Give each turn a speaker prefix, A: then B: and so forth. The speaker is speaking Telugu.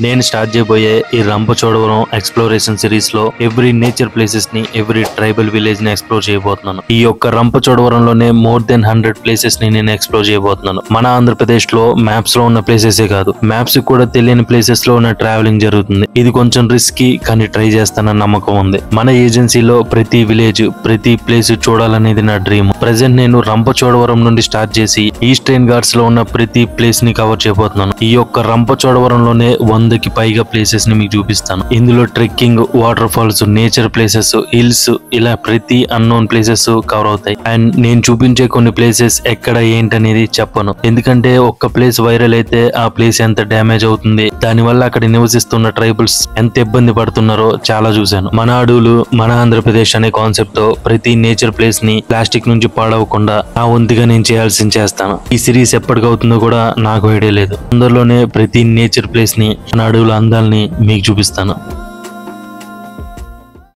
A: నేను స్టార్ట్ చేయబోయే ఈ రంపచోడవరం ఎక్స్ప్లోరేషన్ సిరీస్ లో ఎవ్రీ నేచర్ ప్లేసెస్ ని, ఎవ్రీ ట్రైబల్ విలేజ్ ని ఎక్స్ప్లోర్ చేయబోతున్నాను. ఈ యొక్క రంపచోడవరంలోనే మోర్ దెన్ 100 ప్లేసెస్ ని నేను ఎక్స్ప్లోర్ చేయబోతున్నాను. మన ఆంధ్రప్రదేశ్ లో మ్యాప్స్ లో ఉన్న ప్లేసెస్ కాదు, మ్యాప్స్ కూడా తెలియని ప్లేసెస్ లో ఉన్న ట్రావెలింగ్ జరుగుతుంది. ఇది కొంచెం రిస్కీ, కానీ ట్రై చేస్తానన్న నమ్మకం ఉంది. మన ఏజెన్సీలో ప్రతి విలేజ్, ప్రతి ప్లేస్ చూడాలనేది నా డ్రీమ్. ప్రెసెంట్ నేను రంపచోడవరం నుండి స్టార్ట్ చేసి ఈస్టర్న్ ఘాట్స్ లో ఉన్న ప్రతి ప్లేస్ ని కవర్ చేయబోతున్నాను. ఈ యొక్క రంపచోడవరంలోనే 100కి పైగా ప్లేసెస్ ని మీకు చూపిస్తాను. ఇందులో trekking, waterfalls, nature places, hills, ఇలా ప్రతి అన్నోన్ ప్లేసెస్ కవర్ అవుతాయి. అండ్ నేను చూపించే కొన్ని ప్లేసెస్ ఎక్కడ ఏంటనేది చెప్పను, ఎందుకంటే ఒక్క ప్లేస్ వైరల్ అయితే ఆ ప్లేస్ ఎంత డ్యామేజ్ అవుతుంది, దానివల్ల అక్కడ నివసిస్తున్న ట్రైబల్స్ ఎంత ఇబ్బంది పడుతున్నారో చాలా చూశాను. మన అడవులు, మన ఆంధ్రప్రదేశ్ అనే కాన్సెప్ట్ తో ప్రతి నేచర్ ప్లేస్ ని ప్లాస్టిక్ నుంచి పాడవకుండా నా వంతుగా నేను చేయాల్సింది చేస్తాను. ఈ సిరీస్ ఎప్పటికవుతుందో కూడా నాకు ఐడియా లేదు. అందులోనే ప్రతి నేచర్ ప్లేస్ ని, మన అడవుల అందాల్ని మీకు చూపిస్తాను.